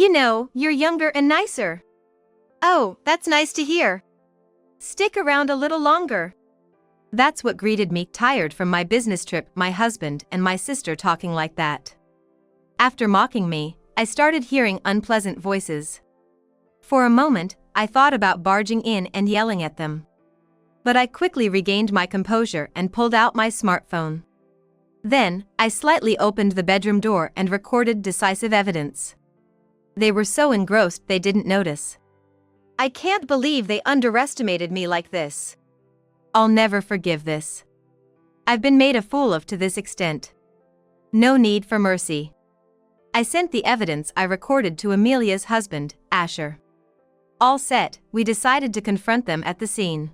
You know, you're younger and nicer. Oh, that's nice to hear. Stick around a little longer. That's what greeted me, tired from my business trip, my husband and my sister talking like that. After mocking me, I started hearing unpleasant voices. For a moment, I thought about barging in and yelling at them. But I quickly regained my composure and pulled out my smartphone. Then, I slightly opened the bedroom door and recorded decisive evidence. They were so engrossed they didn't notice. I can't believe they underestimated me like this. I'll never forgive this. I've been made a fool of to this extent. No need for mercy. I sent the evidence I recorded to Amelia's husband, Asher. All set, we decided to confront them at the scene.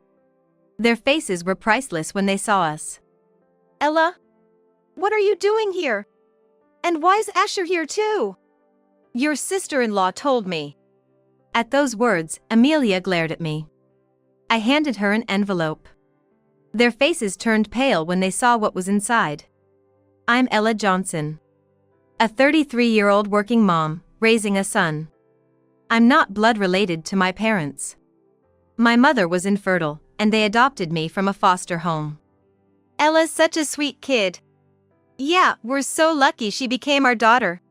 Their faces were priceless when they saw us. Ella? What are you doing here? And why's Asher here too? Your sister-in-law told me. At those words, Amelia glared at me. I handed her an envelope. Their faces turned pale when they saw what was inside. I'm Ella Johnson. A 33-year-old working mom, raising a son. I'm not blood related to my parents. My mother was infertile, and they adopted me from a foster home. Ella's such a sweet kid. Yeah, we're so lucky she became our daughter.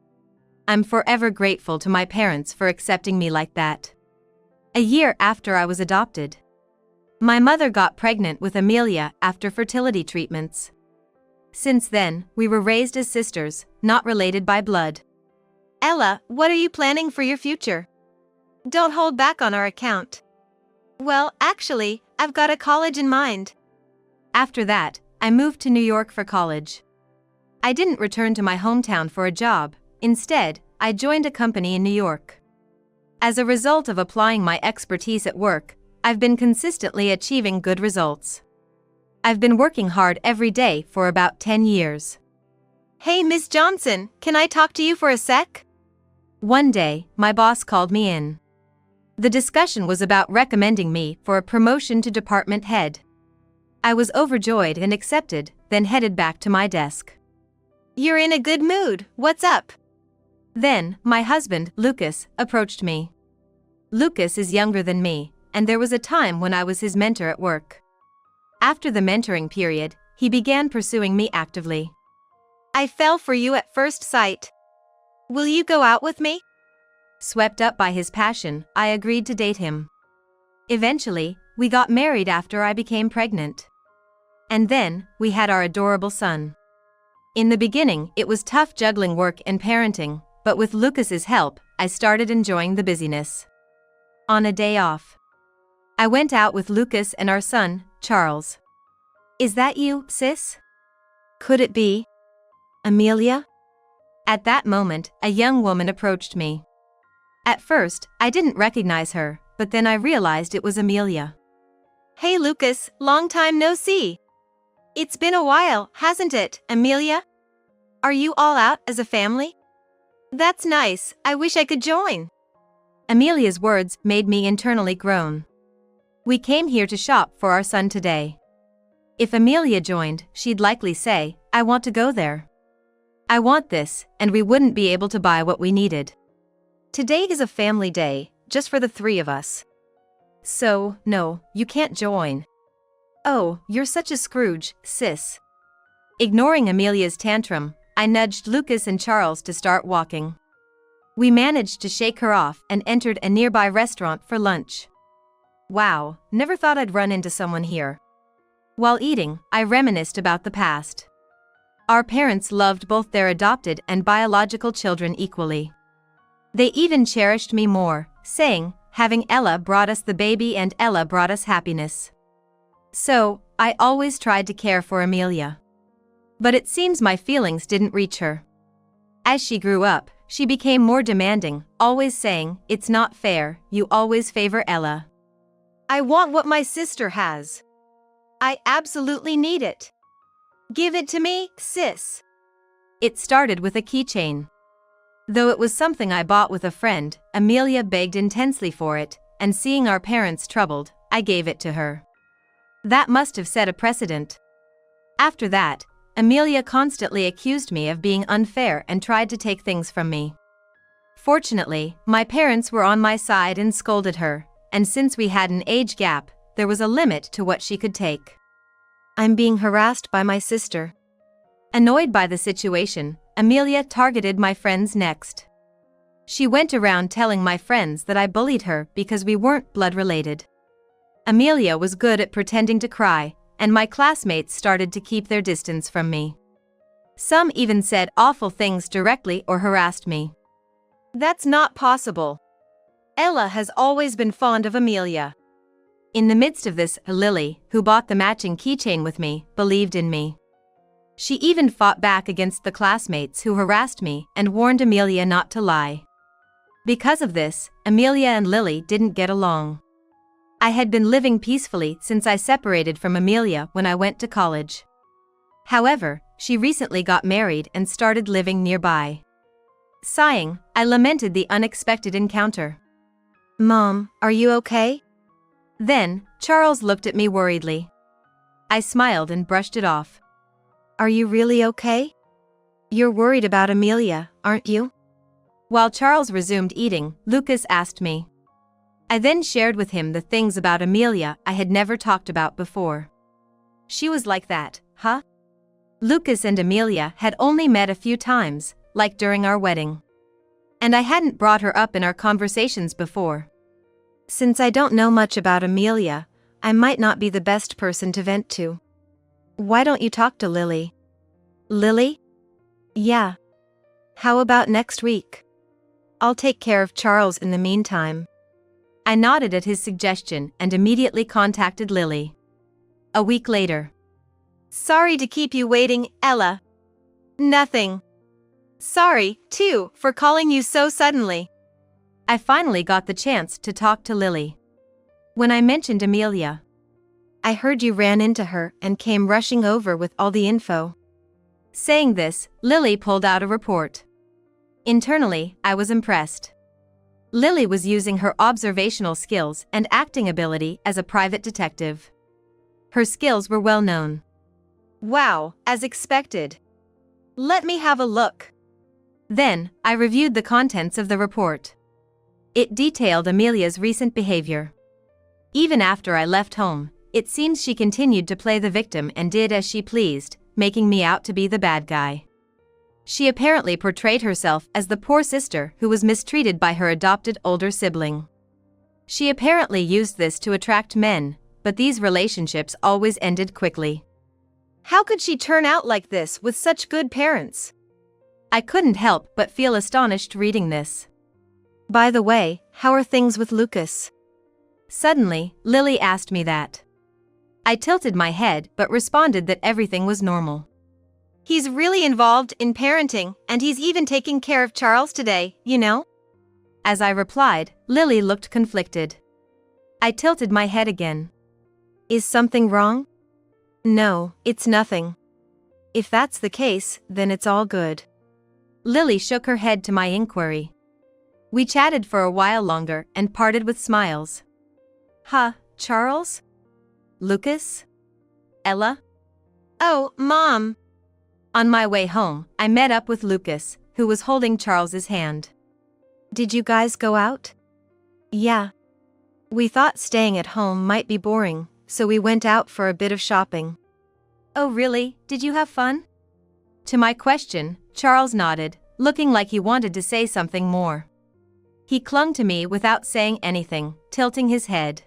I'm forever grateful to my parents for accepting me like that. A year after I was adopted, my mother got pregnant with Amelia after fertility treatments. Since then, we were raised as sisters, not related by blood. Ella, what are you planning for your future? Don't hold back on our account. Well, actually, I've got a college in mind. After that, I moved to New York for college. I didn't return to my hometown for a job. Instead, I joined a company in New York. As a result of applying my expertise at work, I've been consistently achieving good results. I've been working hard every day for about 10 years. Hey, Miss Johnson, can I talk to you for a sec? One day, my boss called me in. The discussion was about recommending me for a promotion to department head. I was overjoyed and accepted, then headed back to my desk. You're in a good mood, what's up? Then, my husband, Lucas, approached me. Lucas is younger than me, and there was a time when I was his mentor at work. After the mentoring period, he began pursuing me actively. I fell for you at first sight. Will you go out with me? Swept up by his passion, I agreed to date him. Eventually, we got married after I became pregnant. And then, we had our adorable son. In the beginning, it was tough juggling work and parenting, but with Lucas's help, I started enjoying the busyness. On a day off, I went out with Lucas and our son, Charles. Is that you, sis? Could it be Amelia? At that moment, a young woman approached me. At first, I didn't recognize her, but then I realized it was Amelia. Hey Lucas, long time no see. It's been a while, hasn't it, Amelia? Are you all out as a family? That's nice, I wish I could join. Amelia's words made me internally groan. We came here to shop for our son today. If Amelia joined, she'd likely say, I want to go there. I want this, and we wouldn't be able to buy what we needed. Today is a family day, just for the three of us. So, no, you can't join. Oh, you're such a Scrooge, sis. Ignoring Amelia's tantrum, I nudged Lucas and Charles to start walking. We managed to shake her off and entered a nearby restaurant for lunch. Wow, never thought I'd run into someone here. While eating, I reminisced about the past. Our parents loved both their adopted and biological children equally. They even cherished me more, saying, having Ella brought us the baby and Ella brought us happiness. So, I always tried to care for Amelia. But it seems my feelings didn't reach her. As she grew up, she became more demanding, always saying, it's not fair, you always favor Ella. I want what my sister has. I absolutely need it. Give it to me, sis. It started with a keychain. Though it was something I bought with a friend, Amelia begged intensely for it, and seeing our parents troubled, I gave it to her. That must have set a precedent. After that, Amelia constantly accused me of being unfair and tried to take things from me. Fortunately, my parents were on my side and scolded her, and since we had an age gap, there was a limit to what she could take. I'm being harassed by my sister. Annoyed by the situation, Amelia targeted my friends next. She went around telling my friends that I bullied her because we weren't blood related. Amelia was good at pretending to cry, and my classmates started to keep their distance from me. Some even said awful things directly or harassed me. That's not possible. Ella has always been fond of Amelia. In the midst of this, Lily, who bought the matching keychain with me, believed in me. She even fought back against the classmates who harassed me and warned Amelia not to lie. Because of this, Amelia and Lily didn't get along. I had been living peacefully since I separated from Amelia when I went to college. However, she recently got married and started living nearby. Sighing, I lamented the unexpected encounter. Mom, are you okay? Then, Charles looked at me worriedly. I smiled and brushed it off. Are you really okay? You're worried about Amelia, aren't you? While Charles resumed eating, Lucas asked me. I then shared with him the things about Amelia I had never talked about before. She was like that, huh? Lucas and Amelia had only met a few times, like during our wedding. And I hadn't brought her up in our conversations before. Since I don't know much about Amelia, I might not be the best person to vent to. Why don't you talk to Lily? Lily? Yeah. How about next week? I'll take care of Charles in the meantime. I nodded at his suggestion and immediately contacted Lily. A week later. Sorry to keep you waiting, Ella. Nothing. Sorry, too, for calling you so suddenly. I finally got the chance to talk to Lily. When I mentioned Amelia, I heard you ran into her and came rushing over with all the info. Saying this, Lily pulled out a report. Internally, I was impressed. Lily was using her observational skills and acting ability as a private detective. Her skills were well known. Wow, as expected. Let me have a look. Then, I reviewed the contents of the report. It detailed Amelia's recent behavior. Even after I left home, it seems she continued to play the victim and did as she pleased, making me out to be the bad guy. She apparently portrayed herself as the poor sister who was mistreated by her adopted older sibling. She apparently used this to attract men, but these relationships always ended quickly. How could she turn out like this with such good parents? I couldn't help but feel astonished reading this. By the way, how are things with Lucas? Suddenly, Lily asked me that. I tilted my head but responded that everything was normal. He's really involved in parenting, and he's even taking care of Charles today, you know? As I replied, Lily looked conflicted. I tilted my head again. Is something wrong? No, it's nothing. If that's the case, then it's all good. Lily shook her head to my inquiry. We chatted for a while longer and parted with smiles. Huh, Charles? Lucas? Ella? Oh, Mom! On my way home, I met up with Lucas, who was holding Charles's hand. Did you guys go out? Yeah. We thought staying at home might be boring, so we went out for a bit of shopping. Oh really? Did you have fun? To my question, Charles nodded, looking like he wanted to say something more. He clung to me without saying anything, tilting his head.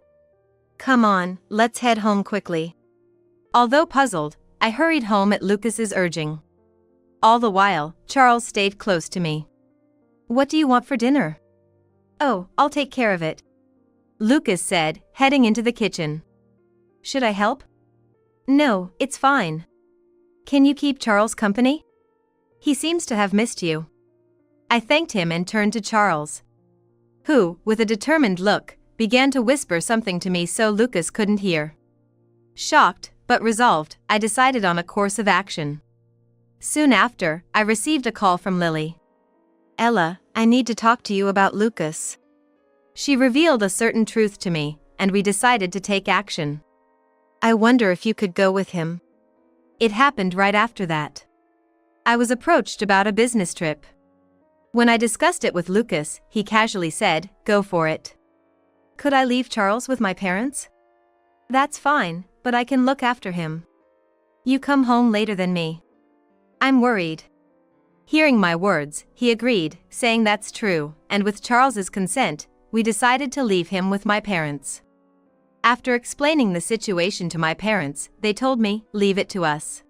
Come on, let's head home quickly. Although puzzled, I hurried home at Lucas's urging. All the while, Charles stayed close to me. What do you want for dinner? Oh, I'll take care of it. Lucas said, heading into the kitchen. Should I help? No, it's fine. Can you keep Charles company? He seems to have missed you. I thanked him and turned to Charles, who, with a determined look, began to whisper something to me so Lucas couldn't hear. Shocked, but resolved, I decided on a course of action. Soon after, I received a call from Lily. Ella, I need to talk to you about Lucas. She revealed a certain truth to me, and we decided to take action. I wonder if you could go with him. It happened right after that. I was approached about a business trip. When I discussed it with Lucas, he casually said, "Go for it." Could I leave Charles with my parents? That's fine, but I can look after him. You come home later than me. I'm worried. Hearing my words, he agreed, saying that's true, and with Charles's consent, we decided to leave him with my parents. After explaining the situation to my parents, they told me, "Leave it to us."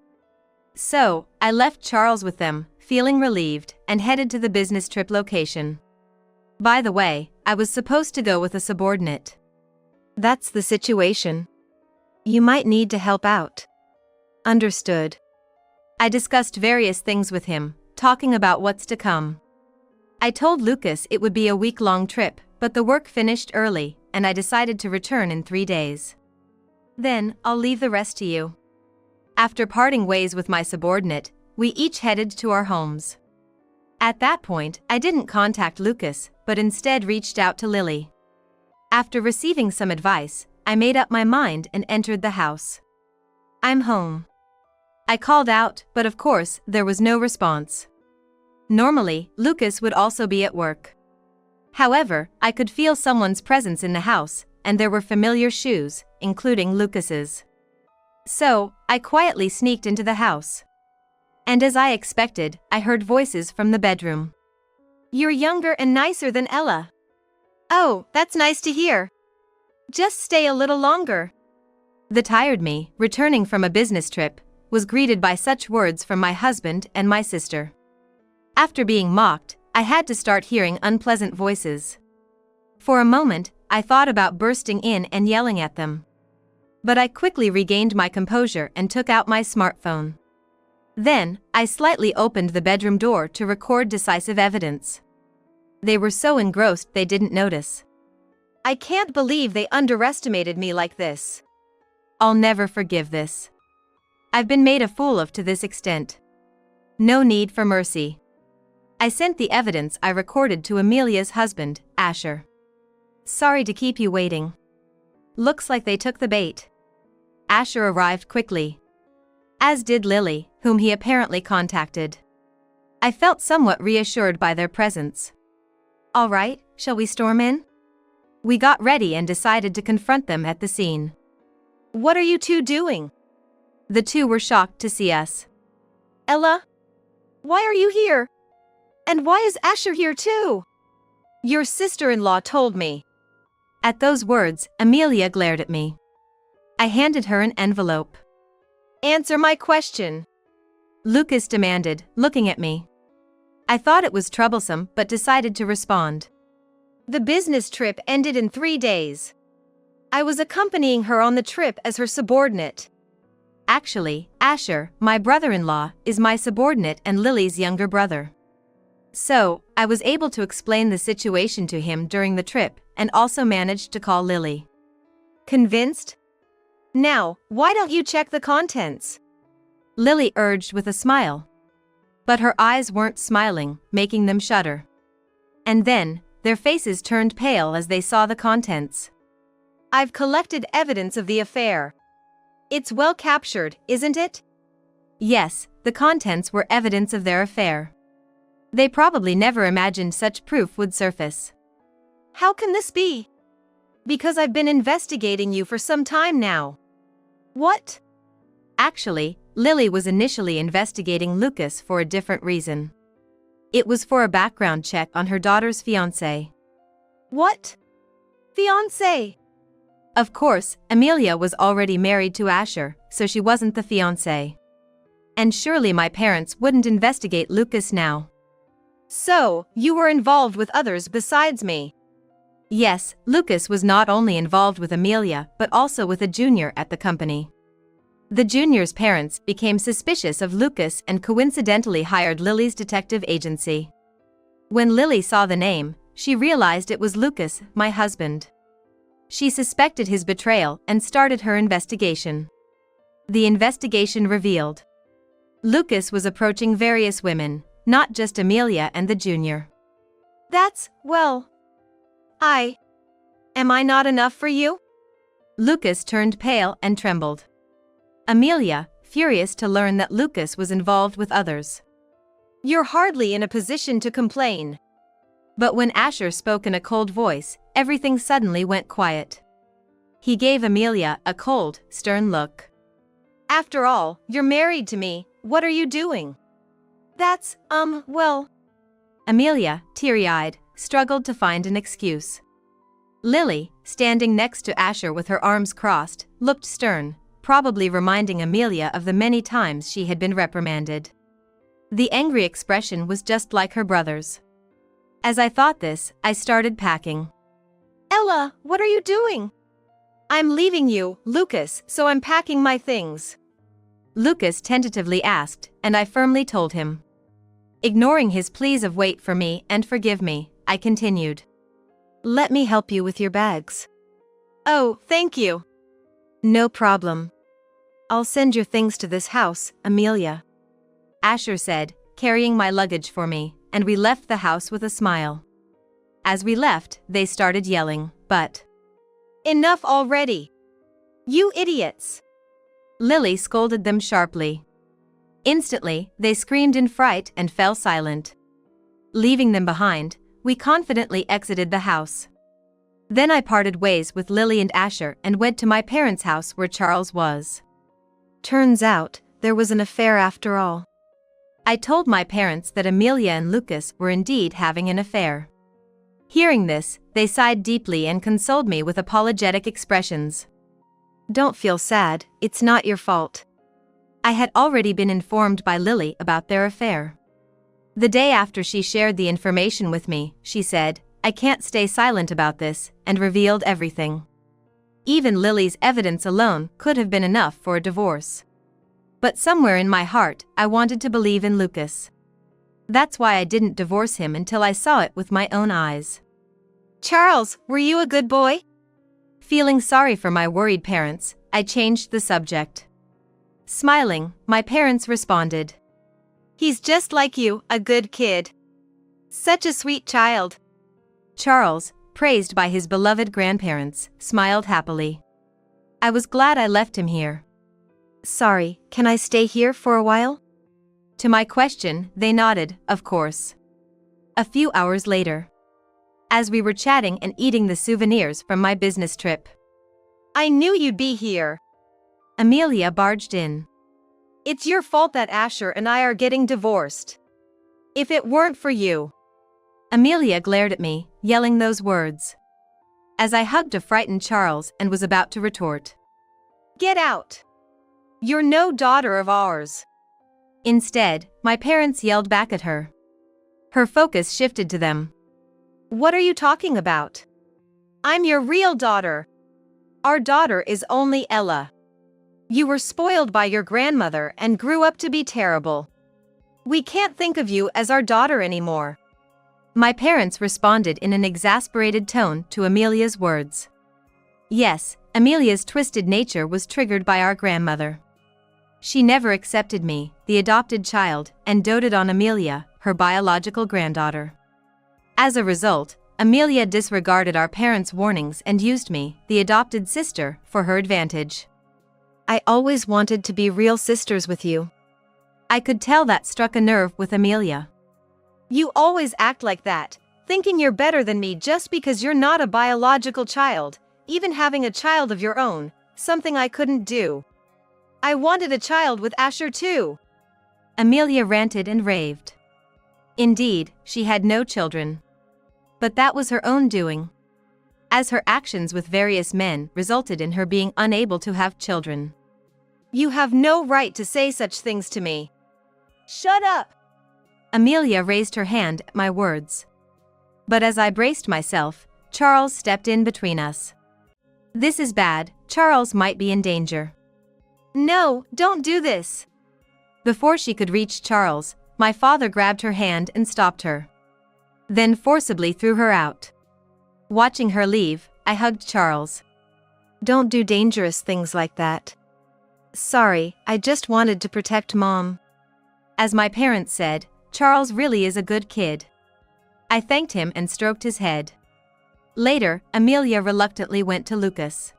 So, I left Charles with them, feeling relieved, and headed to the business trip location. By the way, I was supposed to go with a subordinate. That's the situation. You might need to help out. Understood. I discussed various things with him, talking about what's to come. I told Lucas it would be a week-long trip, but the work finished early, and I decided to return in 3 days. Then, I'll leave the rest to you. After parting ways with my subordinate, we each headed to our homes. At that point, I didn't contact Lucas, but instead reached out to Lily. After receiving some advice, I made up my mind and entered the house. "I'm home." I called out, but of course, there was no response. Normally, Lucas would also be at work. However, I could feel someone's presence in the house, and there were familiar shoes, including Lucas's. So, I quietly sneaked into the house. And as I expected, I heard voices from the bedroom. "You're younger and nicer than Ella." "Oh, that's nice to hear. Just stay a little longer." The tired me, returning from a business trip, was greeted by such words from my husband and my sister. After being mocked, I had to start hearing unpleasant voices. For a moment, I thought about bursting in and yelling at them. But I quickly regained my composure and took out my smartphone. Then, I slightly opened the bedroom door to record decisive evidence. They were so engrossed they didn't notice. I can't believe they underestimated me like this. I'll never forgive this. I've been made a fool of to this extent. No need for mercy. I sent the evidence I recorded to Amelia's husband, Asher. "Sorry to keep you waiting. Looks like they took the bait." Asher arrived quickly. As did Lily, whom he apparently contacted. I felt somewhat reassured by their presence. "All right, shall we storm in?" We got ready and decided to confront them at the scene. "What are you two doing?" The two were shocked to see us. "Ella? Why are you here? And why is Asher here too?" "Your sister-in-law told me." At those words, Amelia glared at me. I handed her an envelope. "Answer my question," Lucas demanded, looking at me. I thought it was troublesome but decided to respond. "The business trip ended in 3 days. I was accompanying her on the trip as her subordinate." Actually, Asher, my brother-in-law, is my subordinate and Lily's younger brother. So, I was able to explain the situation to him during the trip and also managed to call Lily. "Convinced? Now, why don't you check the contents?" Lily urged with a smile. But her eyes weren't smiling, making them shudder. And then, their faces turned pale as they saw the contents. "I've collected evidence of the affair. It's well captured, isn't it?" Yes, the contents were evidence of their affair. They probably never imagined such proof would surface. "How can this be?" "Because I've been investigating you for some time now." "What?" Actually, Lily was initially investigating Lucas for a different reason. It was for a background check on her daughter's fiancé. "What? Fiancé?" Of course, Amelia was already married to Asher, so she wasn't the fiancé. And surely my parents wouldn't investigate Lucas now. "So, you were involved with others besides me?" Yes, Lucas was not only involved with Amelia but also with a junior at the company. The junior's parents became suspicious of Lucas and coincidentally hired Lily's detective agency. When Lily saw the name, she realized it was Lucas, my husband. She suspected his betrayal and started her investigation. The investigation revealed Lucas was approaching various women, not just Amelia and the junior. Well, am I not enough for you?" Lucas turned pale and trembled. Amelia, furious to learn that Lucas was involved with others. You're hardly in a position to complain. But when Asher spoke in a cold voice, everything suddenly went quiet. He gave Amelia a cold, stern look. After all, you're married to me, what are you doing? That's, well. Amelia, teary-eyed, struggled to find an excuse. Lily, standing next to Asher with her arms crossed, looked stern, probably reminding Amelia of the many times she had been reprimanded. The angry expression was just like her brother's. As I thought this, I started packing. Ella, what are you doing? I'm leaving you, Lucas, so I'm packing my things. Lucas tentatively asked, and I firmly told him. Ignoring his pleas of wait for me and forgive me, I continued. Let me help you with your bags. Oh, thank you. No problem. I'll send your things to this house, Amelia. Asher said, carrying my luggage for me, and we left the house with a smile. As we left, they started yelling, but... Enough already! You idiots! Lily scolded them sharply. Instantly, they screamed in fright and fell silent. Leaving them behind, we confidently exited the house. Then I parted ways with Lily and Asher and went to my parents' house where Charles was. Turns out, there was an affair after all. I told my parents that Amelia and Lucas were indeed having an affair. Hearing this, they sighed deeply and consoled me with apologetic expressions. Don't feel sad, it's not your fault. I had already been informed by Lily about their affair. The day after she shared the information with me, she said, I can't stay silent about this, and revealed everything. Even Lily's evidence alone could have been enough for a divorce. But somewhere in my heart, I wanted to believe in Lucas. That's why I didn't divorce him until I saw it with my own eyes. Charles, were you a good boy? Feeling sorry for my worried parents, I changed the subject. Smiling, my parents responded. He's just like you, a good kid. Such a sweet child. Charles, praised by his beloved grandparents, smiled happily. I was glad I left him here. Sorry, can I stay here for a while? To my question, they nodded, of course. A few hours later. As we were chatting and eating the souvenirs from my business trip. I knew you'd be here. Amelia barged in. It's your fault that Asher and I are getting divorced. If it weren't for you. Amelia glared at me, yelling those words. As I hugged a frightened Charles and was about to retort. Get out! You're no daughter of ours. Instead, my parents yelled back at her. Her focus shifted to them. What are you talking about? I'm your real daughter. Our daughter is only Ella. You were spoiled by your grandmother and grew up to be terrible. We can't think of you as our daughter anymore. My parents responded in an exasperated tone to Amelia's words. Yes, Amelia's twisted nature was triggered by our grandmother. She never accepted me, the adopted child, and doted on Amelia, her biological granddaughter. As a result, Amelia disregarded our parents' warnings and used me, the adopted sister, for her advantage. I always wanted to be real sisters with you. I could tell that struck a nerve with Amelia. You always act like that, thinking you're better than me just because you're not a biological child, even having a child of your own, something I couldn't do. I wanted a child with Asher too. Amelia ranted and raved. Indeed, she had no children. But that was her own doing. As her actions with various men resulted in her being unable to have children. You have no right to say such things to me. Shut up! Amelia raised her hand at my words. But as I braced myself, Charles stepped in between us. This is bad, Charles might be in danger. No, don't do this. Before she could reach Charles, my father grabbed her hand and stopped her. Then forcibly threw her out. Watching her leave, I hugged Charles. Don't do dangerous things like that. Sorry, I just wanted to protect Mom. As my parents said, Charles really is a good kid. I thanked him and stroked his head. Later, Amelia reluctantly went to Lucas.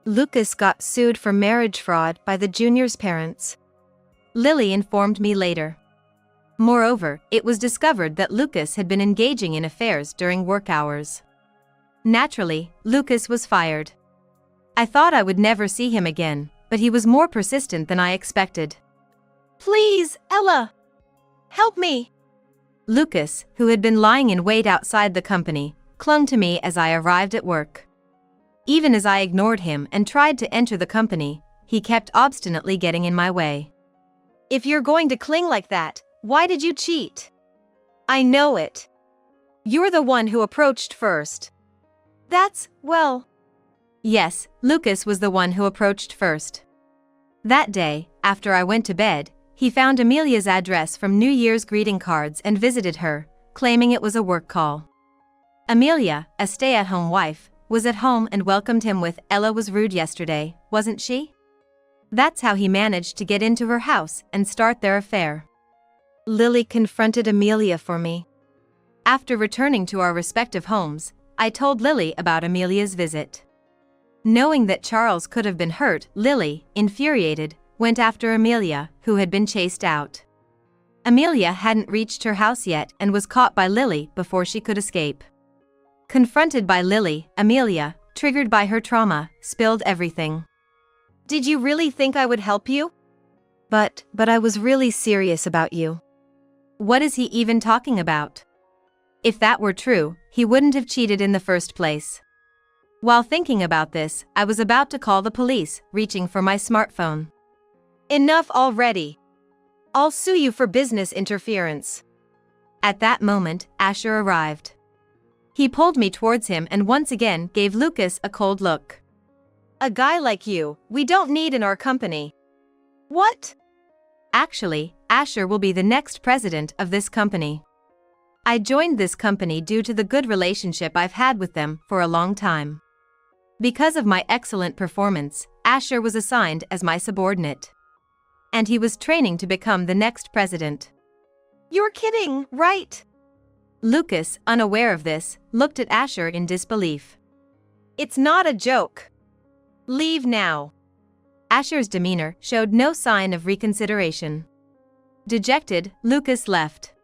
Lucas got sued for marriage fraud by the junior's parents. Lily informed me later. Moreover, it was discovered that Lucas had been engaging in affairs during work hours. Naturally, Lucas was fired. I thought I would never see him again, but he was more persistent than I expected. Please, Ella! Help me! Lucas, who had been lying in wait outside the company, clung to me as I arrived at work. Even as I ignored him and tried to enter the company, he kept obstinately getting in my way. If you're going to cling like that, why did you cheat? I know it. You're the one who approached first. Well. Yes, Lucas was the one who approached first. That day, after I went to bed, he found Amelia's address from New Year's greeting cards and visited her, claiming it was a work call. Amelia, a stay-at-home wife, was at home and welcomed him with, "Ella was rude yesterday, wasn't she?" That's how he managed to get into her house and start their affair. Lily confronted Amelia for me. After returning to our respective homes, I told Lily about Amelia's visit. Knowing that Charles could have been hurt, Lily, infuriated, went after Amelia, who had been chased out. Amelia hadn't reached her house yet and was caught by Lily before she could escape. Confronted by Lily, Amelia, triggered by her trauma, spilled everything. Did you really think I would help you? But I was really serious about you. What is he even talking about? If that were true, he wouldn't have cheated in the first place. While thinking about this, I was about to call the police, reaching for my smartphone. Enough already. I'll sue you for business interference. At that moment, Asher arrived. He pulled me towards him and once again gave Lucas a cold look. A guy like you, we don't need in our company. What? Actually, Asher will be the next president of this company. I joined this company due to the good relationship I've had with them for a long time. Because of my excellent performance, Asher was assigned as my subordinate. And he was training to become the next president. You're kidding, right? Lucas, unaware of this, looked at Asher in disbelief. It's not a joke. Leave now. Asher's demeanor showed no sign of reconsideration. Dejected, Lucas left.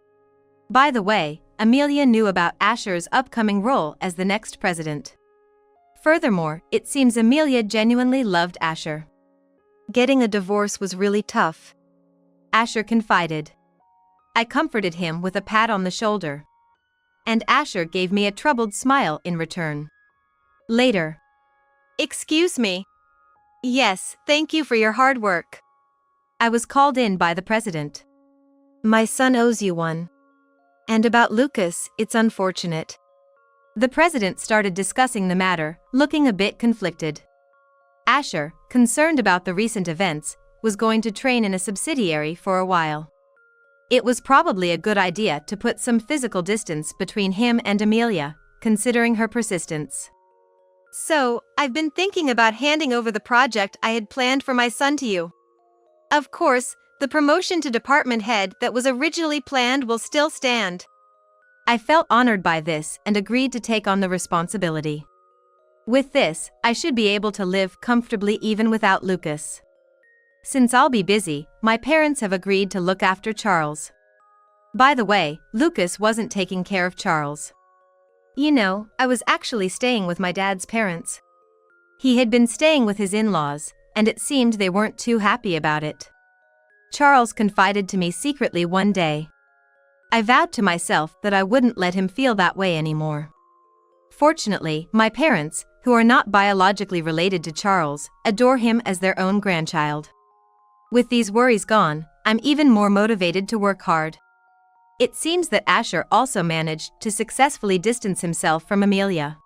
By the way, Amelia knew about Asher's upcoming role as the next president. Furthermore, it seems Amelia genuinely loved Asher. Getting a divorce was really tough. Asher confided. I comforted him with a pat on the shoulder. And Asher gave me a troubled smile in return. Later. Excuse me. Yes, thank you for your hard work. I was called in by the president. My son owes you one. And about Lucas, it's unfortunate. The president started discussing the matter, looking a bit conflicted. Asher, concerned about the recent events, was going to train in a subsidiary for a while. It was probably a good idea to put some physical distance between him and Amelia, considering her persistence. So, I've been thinking about handing over the project I had planned for my son to you. Of course, the promotion to department head that was originally planned will still stand. I felt honored by this and agreed to take on the responsibility. With this, I should be able to live comfortably even without Lucas. Since I'll be busy, my parents have agreed to look after Charles. By the way, Lucas wasn't taking care of Charles. You know, I was actually staying with my dad's parents. He had been staying with his in-laws, and it seemed they weren't too happy about it. Charles confided to me secretly one day. I vowed to myself that I wouldn't let him feel that way anymore. Fortunately, my parents, who are not biologically related to Charles, adore him as their own grandchild. With these worries gone, I'm even more motivated to work hard. It seems that Asher also managed to successfully distance himself from Amelia.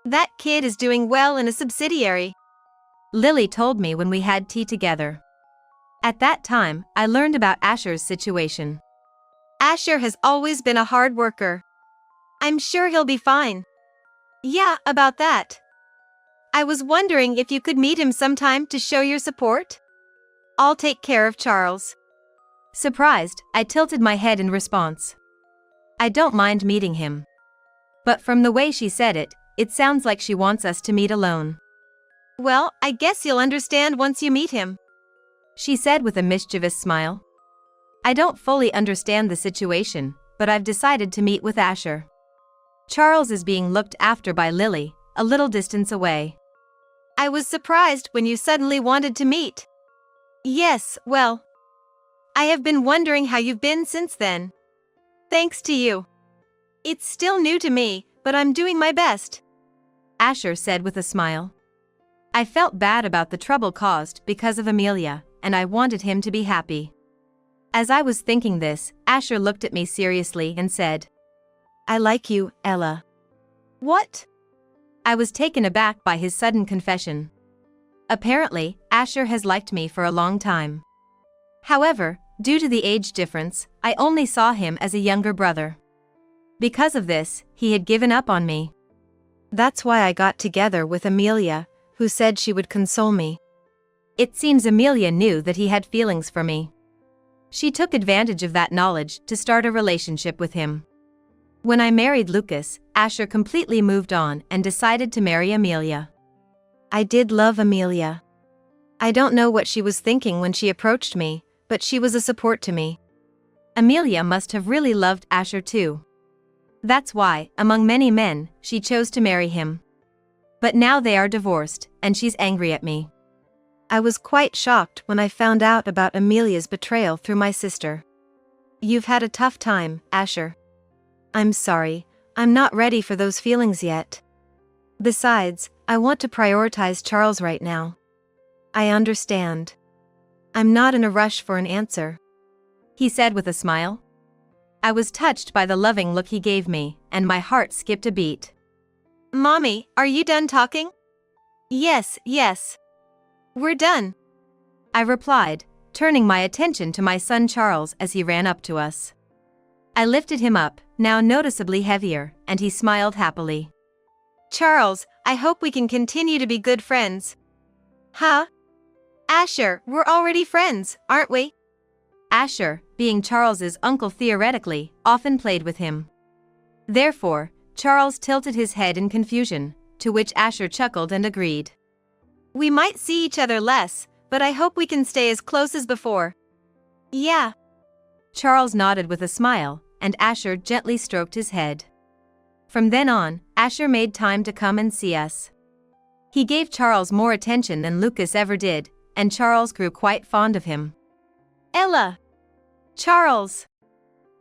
That kid is doing well in a subsidiary. Lily told me when we had tea together. At that time, I learned about Asher's situation. Asher has always been a hard worker. I'm sure he'll be fine. Yeah, about that. I was wondering if you could meet him sometime to show your support? I'll take care of Charles. Surprised, I tilted my head in response. I don't mind meeting him. But from the way she said it, it sounds like she wants us to meet alone. Well, I guess you'll understand once you meet him, she said with a mischievous smile. I don't fully understand the situation, but I've decided to meet with Asher. Charles is being looked after by Lily, a little distance away. I was surprised when you suddenly wanted to meet. Yes, well, I have been wondering how you've been since then. Thanks to you. It's still new to me, but I'm doing my best, Asher said with a smile. I felt bad about the trouble caused because of Amelia, and I wanted him to be happy. As I was thinking this, Asher looked at me seriously and said, I like you, Ella. What? I was taken aback by his sudden confession. Apparently, Asher has liked me for a long time. However, due to the age difference, I only saw him as a younger brother. Because of this, he had given up on me. That's why I got together with Amelia, who said she would console me. It seems Amelia knew that he had feelings for me. She took advantage of that knowledge to start a relationship with him. When I married Lucas, Asher completely moved on and decided to marry Amelia. I did love Amelia. I don't know what she was thinking when she approached me, but she was a support to me. Amelia must have really loved Asher too. That's why, among many men, she chose to marry him. But now they are divorced, and she's angry at me. I was quite shocked when I found out about Amelia's betrayal through my sister. You've had a tough time, Asher. I'm sorry, I'm not ready for those feelings yet. Besides, I want to prioritize Charles right now. I understand. I'm not in a rush for an answer, he said with a smile. I was touched by the loving look he gave me, and my heart skipped a beat. Mommy, are you done talking? Yes. We're done, I replied, turning my attention to my son Charles as he ran up to us. I lifted him up, now noticeably heavier, and he smiled happily. Charles, I hope we can continue to be good friends. Huh? Asher, we're already friends, aren't we? Asher, being Charles's uncle theoretically, often played with him. Therefore, Charles tilted his head in confusion, to which Asher chuckled and agreed. We might see each other less, but I hope we can stay as close as before. Yeah. Charles nodded with a smile, and Asher gently stroked his head. From then on, Asher made time to come and see us. He gave Charles more attention than Lucas ever did, and Charles grew quite fond of him. Ella! Charles!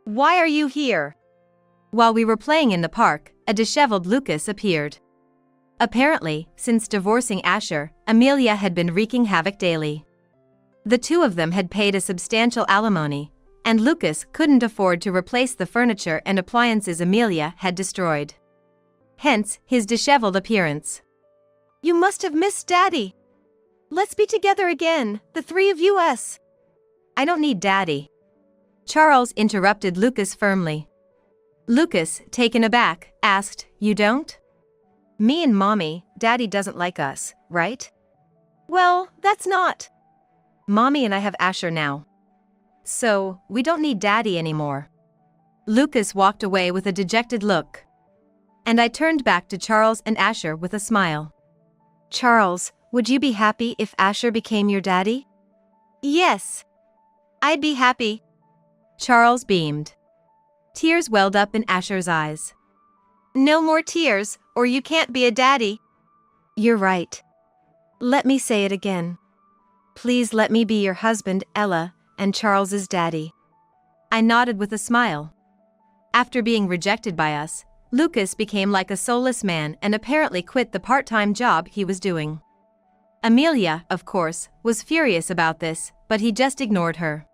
Why are you here? While we were playing in the park, a disheveled Lucas appeared. Apparently, since divorcing Asher, Amelia had been wreaking havoc daily. The two of them had paid a substantial alimony, and Lucas couldn't afford to replace the furniture and appliances Amelia had destroyed. Hence, his disheveled appearance. You must have missed Daddy. Let's be together again, the three of us. I don't need Daddy, Charles interrupted Lucas firmly. Lucas, taken aback, asked, You don't? Me and Mommy, Daddy doesn't like us, right? Well, that's not. Mommy and I have Asher now. So, we don't need Daddy anymore. Lucas walked away with a dejected look. And I turned back to Charles and Asher with a smile. Charles, would you be happy if Asher became your daddy? Yes. I'd be happy. Charles beamed. Tears welled up in Asher's eyes. No more tears, or you can't be a daddy. You're right. Let me say it again. Please let me be your husband, Ella, and Charles's daddy. I nodded with a smile. After being rejected by us, Lucas became like a soulless man and apparently quit the part-time job he was doing. Amelia, of course, was furious about this, but he just ignored her.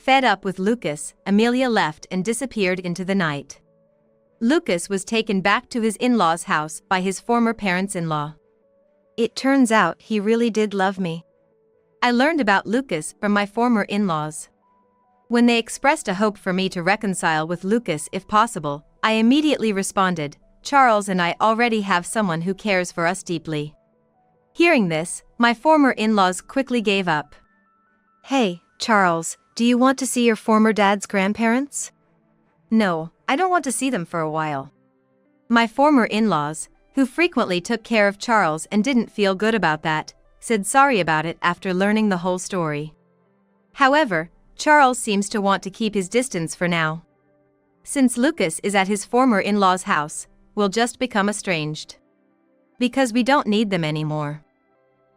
Fed up with Lucas, Amelia left and disappeared into the night. Lucas was taken back to his in-laws' house by his former parents-in-law. It turns out he really did love me. I learned about Lucas from my former in-laws. When they expressed a hope for me to reconcile with Lucas if possible, I immediately responded, Charles and I already have someone who cares for us deeply. Hearing this, my former in-laws quickly gave up. Hey, Charles, do you want to see your former dad's grandparents? No, I don't want to see them for a while. My former in-laws, who frequently took care of Charles and didn't feel good about that, said sorry about it after learning the whole story. However, Charles seems to want to keep his distance for now. Since Lucas is at his former in-laws' house, we'll just become estranged. Because we don't need them anymore.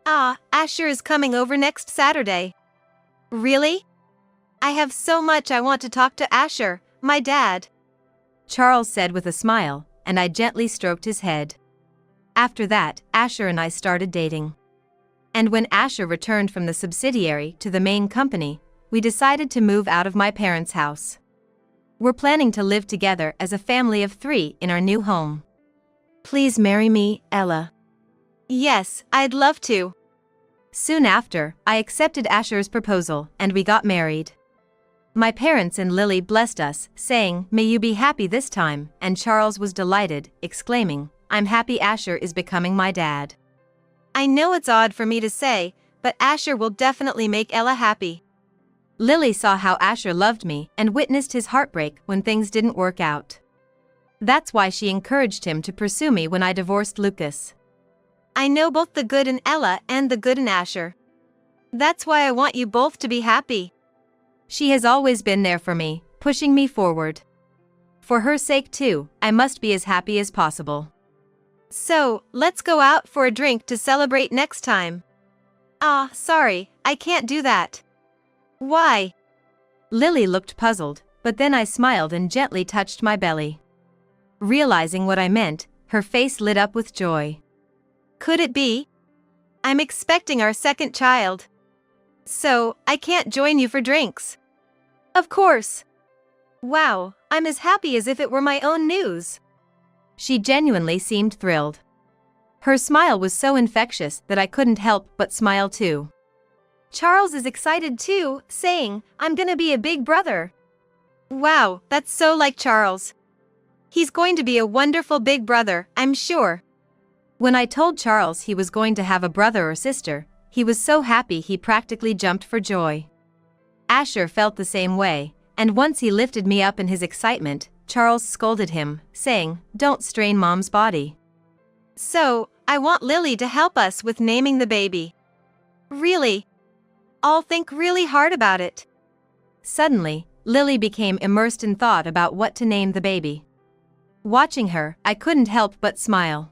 Ah, Asher is coming over next Saturday. Really? I have so much I want to talk to Asher, my dad. Charles said with a smile, and I gently stroked his head. After that, Asher and I started dating. And when Asher returned from the subsidiary to the main company, we decided to move out of my parents' house. We're planning to live together as a family of 3 in our new home. Please marry me, Ella. Yes, I'd love to. Soon after, I accepted Asher's proposal and we got married. My parents and Lily blessed us, saying, "May you be happy this time," and Charles was delighted, exclaiming, "I'm happy Asher is becoming my dad." I know it's odd for me to say, but Asher will definitely make Ella happy. Lily saw how Asher loved me and witnessed his heartbreak when things didn't work out. That's why she encouraged him to pursue me when I divorced Lucas. I know both the good in Ella and the good in Asher. That's why I want you both to be happy. She has always been there for me, pushing me forward. For her sake too, I must be as happy as possible. So, let's go out for a drink to celebrate next time. Ah, sorry, I can't do that. Why? Lily looked puzzled, but then I smiled and gently touched my belly. Realizing what I meant, her face lit up with joy. Could it be? I'm expecting our second child. So, I can't join you for drinks. Of course. Wow, I'm as happy as if it were my own news. She genuinely seemed thrilled. Her smile was so infectious that I couldn't help but smile too. Charles is excited too, saying, "I'm gonna be a big brother." Wow, that's so like Charles. He's going to be a wonderful big brother, I'm sure. When I told Charles he was going to have a brother or sister, he was so happy he practically jumped for joy. Asher felt the same way, and once he lifted me up in his excitement, Charles scolded him, saying, "Don't strain Mom's body." So, I want Lily to help us with naming the baby. Really? I'll think really hard about it. Suddenly, Lily became immersed in thought about what to name the baby. Watching her, I couldn't help but smile.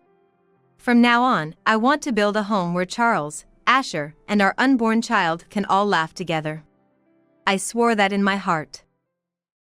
From now on, I want to build a home where Charles, Asher, and our unborn child can all laugh together. I swore that in my heart.